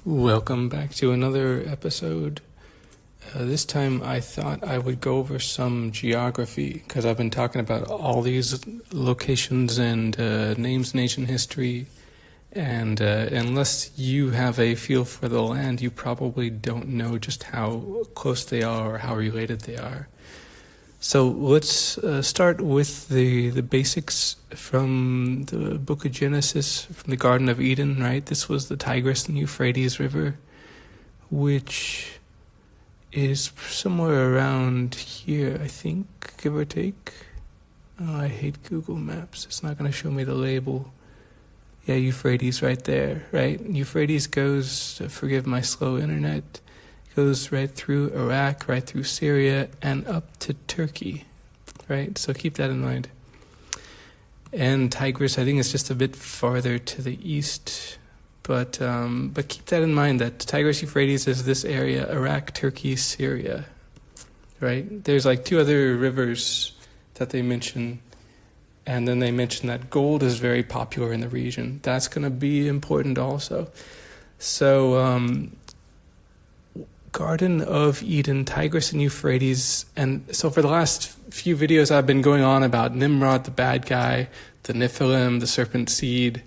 Welcome back to another episode. This time I thought I would go over some geography because I've been talking about all these locations and names in ancient history, and unless you have a feel for the land, you probably don't know just how close they are or how related they are. So let's start with the basics from the book of Genesis, from the Garden of Eden, right? This was the Tigris and Euphrates River, which is somewhere around here, I think, give or take. Oh, I hate Google Maps. It's not going to show me the label. Yeah, Euphrates right there, right? Euphrates goes, forgive my slow internet, goes right through Iraq, right through Syria, and up to Turkey, right? So keep that in mind. And Tigris, I think, is just a bit farther to the east, but keep that in mind that Tigris Euphrates is this area: Iraq, Turkey, Syria, right? There's like two other rivers that they mention, and then they mention that gold is very popular in the region. That's going to be important also. So Garden of Eden, Tigris and Euphrates. And so for the last few videos I've been going on about Nimrod, the bad guy, the Nephilim, the serpent seed,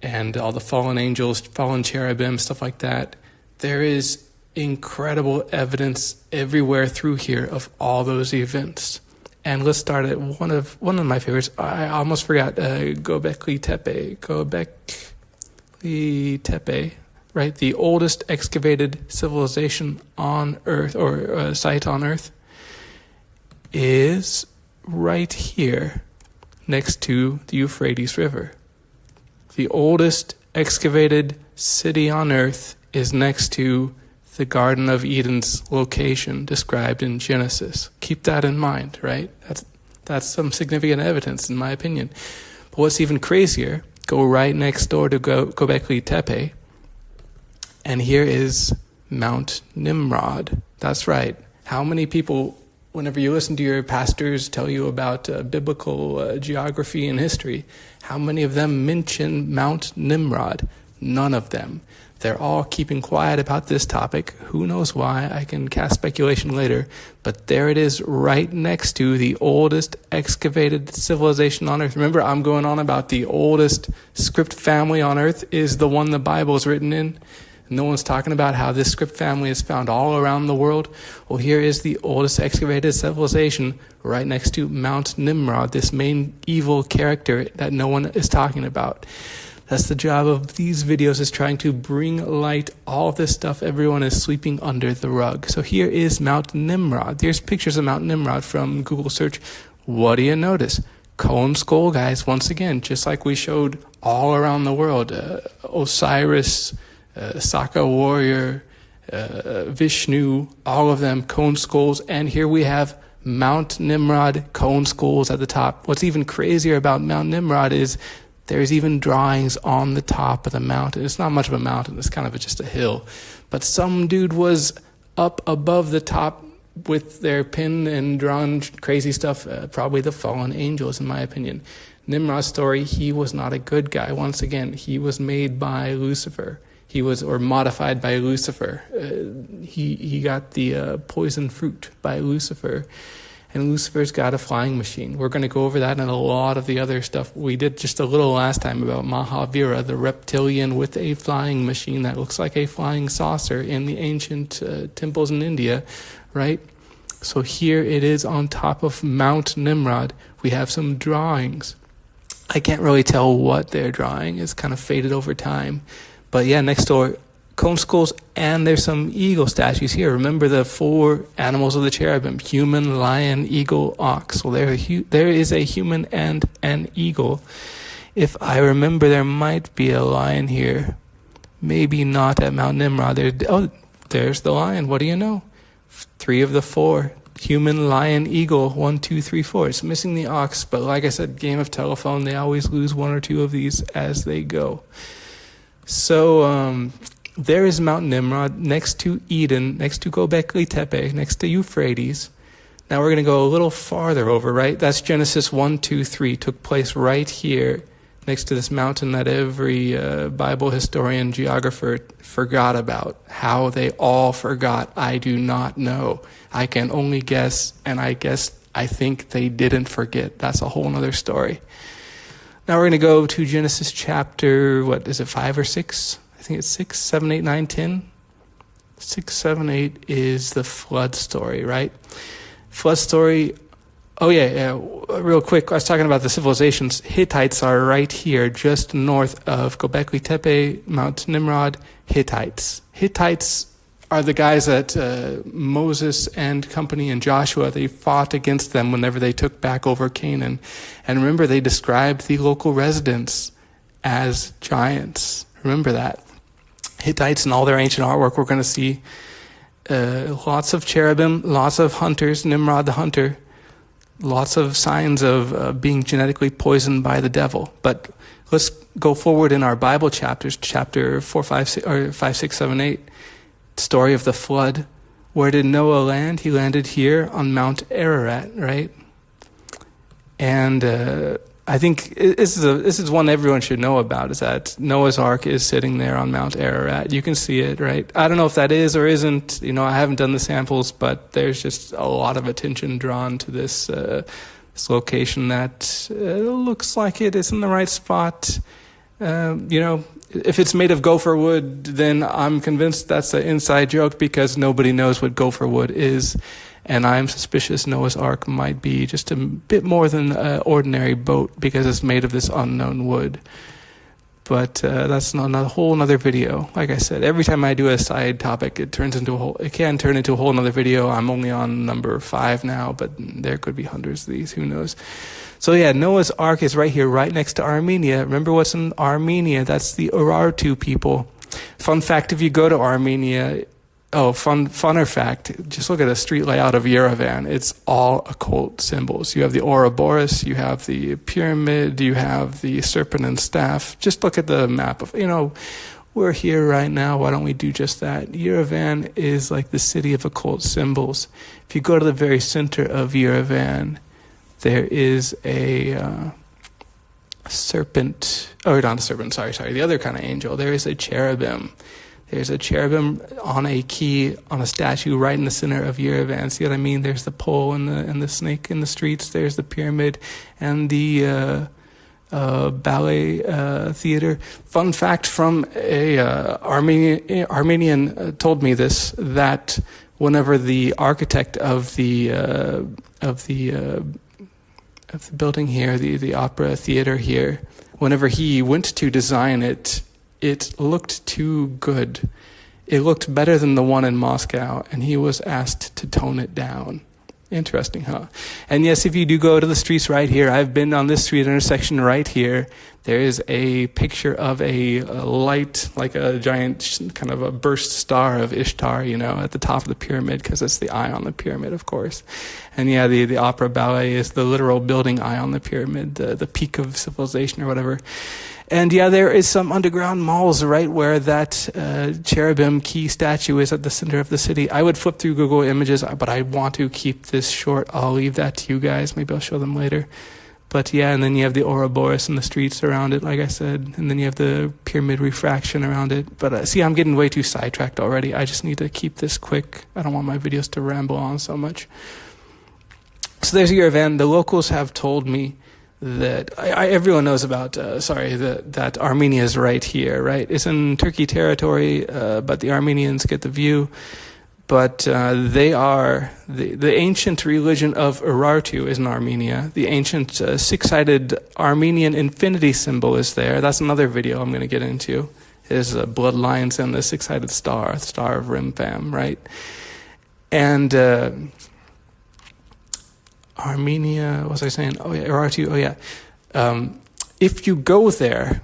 and all the fallen angels, fallen cherubim, stuff like that. There is incredible evidence everywhere through here of all those events. And let's start at one of my favorites. I almost forgot, Gobekli Tepe, right? The oldest excavated civilization on Earth, or site on Earth, is right here next to the Euphrates River. The oldest excavated city on Earth is next to the Garden of Eden's location described in Genesis. Keep that in mind, right? That's some significant evidence, in my opinion. But what's even crazier, go right next door to Gobekli Tepe, and here is Mount Nimrod. That's right. How many people, whenever you listen to your pastors tell you about biblical geography and history, how many of them mention Mount Nimrod? None of them. They're all keeping quiet about this topic. Who knows why? I can cast speculation later. But there it is, right next to the oldest excavated civilization on Earth. Remember, I'm going on about the oldest script family on Earth is the one the Bible is written in. No one's talking about how this script family is found all around the world. Well, here is the oldest excavated civilization right next to Mount Nimrod, this main evil character that no one is talking about. That's the job of these videos, is trying to bring light all of this stuff everyone is sweeping under the rug. So here is Mount Nimrod. There's pictures of Mount Nimrod from Google search. What do you notice? Cone skull, guys, once again, just like we showed all around the world. Osiris, Saka warrior, Vishnu, all of them cone skulls. And here we have Mount Nimrod, cone skulls at the top. What's even crazier about Mount Nimrod is there's even drawings on the top of the mountain. It's not much of a mountain, it's kind of just a hill. But some dude was up above the top with their pen and drawn crazy stuff, probably the fallen angels, in my opinion. Nimrod's story, he was not a good guy. Once again, he was made by Lucifer. Or modified by Lucifer. He got the poison fruit by Lucifer. And Lucifer's got a flying machine. We're going to go over that and a lot of the other stuff. We did just a little last time about Mahavira, the reptilian with a flying machine that looks like a flying saucer in the ancient temples in India, right? So here it is on top of Mount Nimrod. We have some drawings. I can't really tell what they're drawing. It's kind of faded over time. But yeah, next door, cone skulls, and there's some eagle statues here. Remember the four animals of the cherubim: human, lion, eagle, ox. Well, there is a human and an eagle. If I remember, there might be a lion here. Maybe not at Mount Nimrod. There's the lion. What do you know? 3 of the 4. Human, lion, eagle, 1, 2, 3, 4. It's missing the ox, but like I said, game of telephone, they always lose 1 or 2 of these as they go. So there is Mount Nimrod next to Eden, next to Gobekli Tepe, next to Euphrates. Now we're going to go a little farther over, right? That's Genesis 1, 2, 3, took place right here next to this mountain that every Bible historian, geographer forgot about. How they all forgot, I do not know. I can only guess, and I think they didn't forget. That's a whole other story. Now we're going to go to Genesis chapter, 5 or 6? I think it's 6, 7, 8, 9, 10. 6, 7, 8 is the flood story, right? Flood story. Oh yeah. Real quick, I was talking about the civilizations. Hittites are right here, just north of Gobekli Tepe, Mount Nimrod. Hittites are the guys that Moses and company and Joshua, they fought against them whenever they took back over Canaan. And remember, they described the local residents as giants. Remember that. Hittites and all their ancient artwork, we're going to see lots of cherubim, lots of hunters, Nimrod the hunter, lots of signs of being genetically poisoned by the devil. But let's go forward in our Bible chapters, chapter 4, 5, 6, or 5, 6, 7, 8. Story of the flood. Where did Noah land? He landed here on Mount Ararat, right? And I think this is one everyone should know about, is that Noah's Ark is sitting there on Mount Ararat. You can see it, right? I don't know if that is or isn't. I haven't done the samples, but there's just a lot of attention drawn to this location that looks like it is in the right spot. If it's made of gopher wood, then I'm convinced that's an inside joke because nobody knows what gopher wood is. And I'm suspicious Noah's Ark might be just a bit more than an ordinary boat because it's made of this unknown wood. But that's a whole nother video. Like I said, every time I do a side topic, it can turn into a whole nother video. I'm only on number 5 now, but there could be hundreds of these, who knows. So yeah, Noah's Ark is right here, right next to Armenia. Remember what's in Armenia? That's the Urartu people. Fun fact, if you go to Armenia, funner fact, just look at the street layout of Yerevan. It's all occult symbols. You have the Ouroboros, you have the pyramid, you have the serpent and staff. Just look at the map of, we're here right now. Why don't we do just that? Yerevan is like the city of occult symbols. If you go to the very center of Yerevan, there is a serpent, not a serpent, sorry, the other kind of angel. There is a cherubim. There's a cherubim on a key, on a statue right in the center of Yerevan. See what I mean? There's the pole and the snake in the streets. There's the pyramid and the ballet theater. Fun fact from a Armenian told me this, that whenever the architect of the building here, the opera theater here, whenever he went to design it, it looked too good. It looked better than the one in Moscow, and he was asked to tone it down. Interesting, huh? And yes, if you do go to the streets right here, I've been on this street intersection right here. There is a picture of a light, like a giant kind of a burst star of Ishtar, at the top of the pyramid, because it's the eye on the pyramid, of course. And yeah, the opera ballet is the literal building eye on the pyramid, the peak of civilization or whatever. And yeah, there is some underground malls right where that cherubim key statue is at the center of the city. I would flip through Google Images, but I want to keep this short. I'll leave that to you guys. Maybe I'll show them later. But yeah, and then you have the Ouroboros and the streets around it, like I said. And then you have the pyramid refraction around it. But see, I'm getting way too sidetracked already. I just need to keep this quick. I don't want my videos to ramble on so much. So there's Yerevan. The locals have told me that everyone knows about, that Armenia is right here, right? It's in Turkey territory, but the Armenians get the view. But they are, the ancient religion of Urartu is in Armenia. The ancient six-sided Armenian infinity symbol is there. That's another video I'm going to get into. Is bloodlines and the six-sided star, the star of Rimfam, right? And Armenia, what was I saying? Oh yeah, Urartu, oh yeah. If you go there,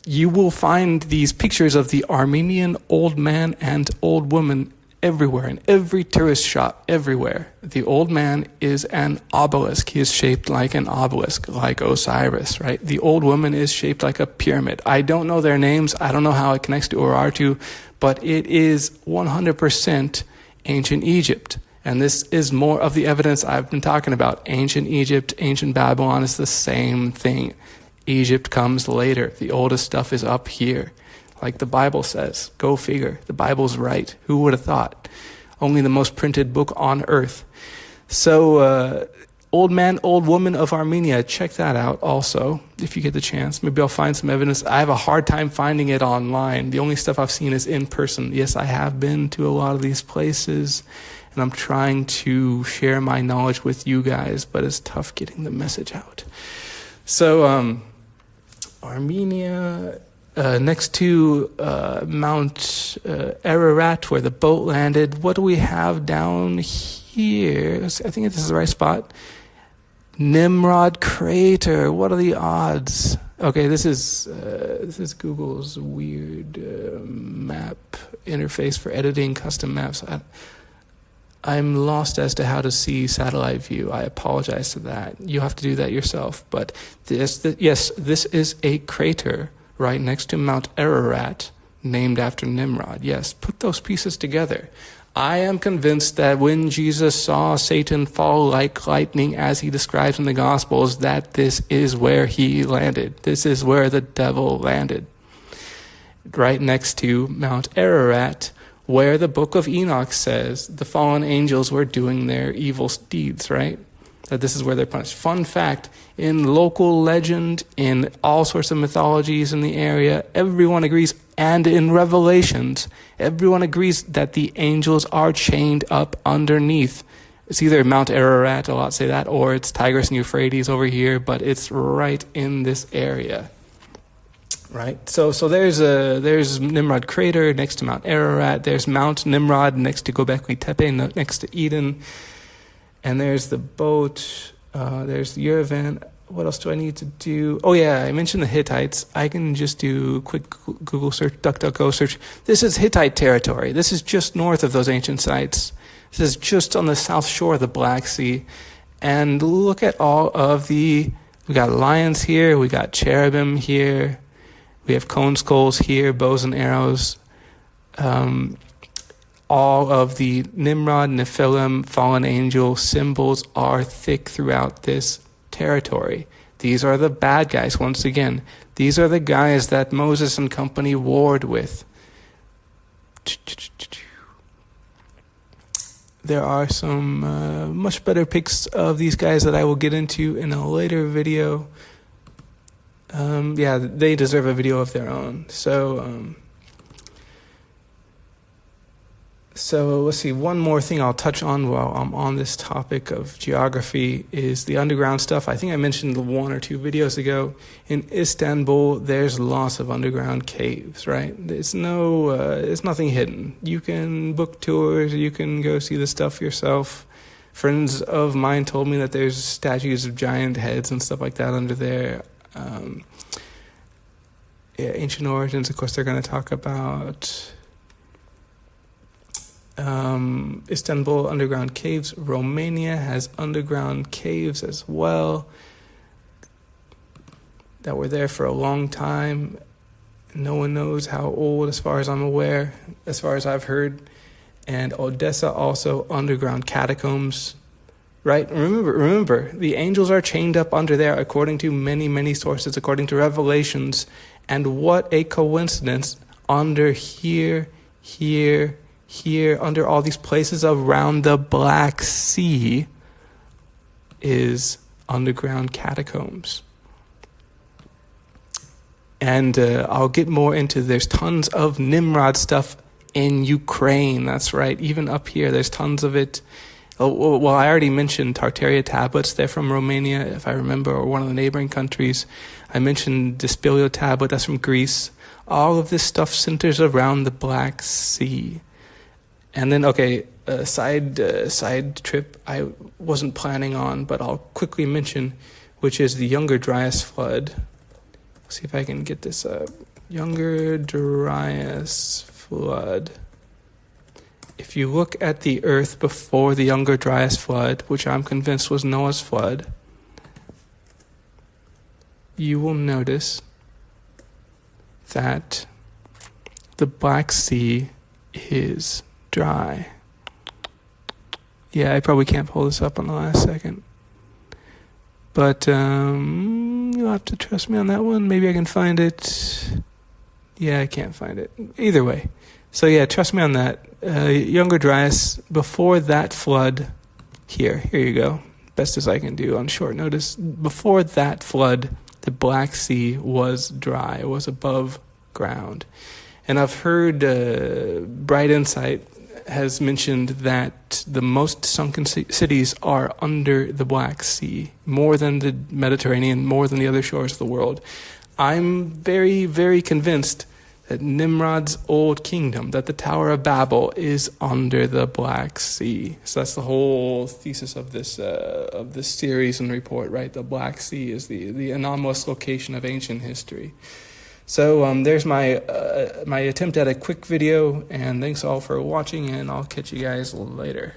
you will find these pictures of the Armenian old man and old woman everywhere, in every tourist shop, everywhere. The old man is an obelisk. He is shaped like an obelisk, like Osiris, right? The old woman is shaped like a pyramid. I don't know their names. I don't know how it connects to Urartu, but it is 100% ancient Egypt. And this is more of the evidence I've been talking about. Ancient Egypt, ancient Babylon is the same thing. Egypt comes later. The oldest stuff is up here. Like the Bible says. Go figure. The Bible's right. Who would have thought? Only the most printed book on earth. So, Old Man, Old Woman of Armenia, check that out also, if you get the chance. Maybe I'll find some evidence. I have a hard time finding it online. The only stuff I've seen is in person. Yes, I have been to a lot of these places, and I'm trying to share my knowledge with you guys, but it's tough getting the message out. So, Armenia, next to Mount Ararat, where the boat landed. What do we have down here? I think this is the right spot. Nimrod Crater. What are the odds? Okay, this is Google's weird map interface for editing custom maps. I'm lost as to how to see satellite view. I apologize to that. You have to do that yourself. But this is a crater right next to Mount Ararat, named after Nimrod. Yes, put those pieces together. I am convinced that when Jesus saw Satan fall like lightning, as he describes in the Gospels, that this is where he landed. This is where the devil landed. Right next to Mount Ararat, where the book of Enoch says the fallen angels were doing their evil deeds, right? That this is where they're punished. Fun fact, in local legend, in all sorts of mythologies in the area, everyone agrees, and in Revelations, everyone agrees that the angels are chained up underneath. It's either Mount Ararat, a lot say that, or it's Tigris and Euphrates over here, but it's right in this area. Right? So there's Nimrod Crater next to Mount Ararat. There's Mount Nimrod next to Gobekli Tepe, next to Eden. And there's the boat, there's the Yerevan. What else do I need to do? Oh yeah, I mentioned the Hittites. I can just do a quick Google search, DuckDuckGo search. This is Hittite territory. This is just north of those ancient sites. This is just on the south shore of the Black Sea. And look at all of we got lions here, we got cherubim here, we have cone skulls here, bows and arrows. All of the Nimrod, Nephilim, fallen angel symbols are thick throughout this territory. These are the bad guys, once again. These are the guys that Moses and company warred with. There are some much better pics of these guys that I will get into in a later video. They deserve a video of their own. So let's see, one more thing I'll touch on while I'm on this topic of geography is the underground stuff. I think I mentioned 1 or 2 videos ago. In Istanbul, there's lots of underground caves, right? There's nothing hidden. You can book tours, you can go see the stuff yourself. Friends of mine told me that there's statues of giant heads and stuff like that under there. Ancient origins, of course, they're going to talk about Istanbul underground caves. Romania has underground caves as well that were there for a long time. No one knows how old, as far as I'm aware, as far as I've heard. And Odessa also underground catacombs, right? Remember, the angels are chained up under there according to many, many sources, according to Revelations. And what a coincidence, under here, under all these places around the Black Sea is underground catacombs. And I'll get more into, there's tons of Nimrod stuff in Ukraine. That's right. Even up here, there's tons of it. Oh, well, I already mentioned Tartaria tablets. They're from Romania, if I remember, or one of the neighboring countries. I mentioned Dispilio tablet. That's from Greece. All of this stuff centers around the Black Sea. And then, a side trip I wasn't planning on, but I'll quickly mention, which is the Younger Dryas flood. See if I can get this up. Younger Dryas flood. If you look at the earth before the Younger Dryas flood, which I'm convinced was Noah's flood, you will notice that the Black Sea is dry. Yeah, I probably can't pull this up on the last second. But you'll You'll have to trust me on that one. Maybe I can find it. Yeah, I can't find it. Either way. So yeah, trust me on that. Younger Dryas, before that flood, here you go. Best as I can do on short notice. Before that flood, the Black Sea was dry. It was above ground. And I've heard Bright Insight has mentioned that the most sunken cities are under the Black Sea, more than the Mediterranean, more than the other shores of the world. I'm very, very convinced that Nimrod's old kingdom, that the Tower of Babel, is under the Black Sea. So that's the whole thesis of this series and report, right? The Black Sea is the anomalous location of ancient history. So there's my attempt at a quick video, and thanks all for watching, and I'll catch you guys later.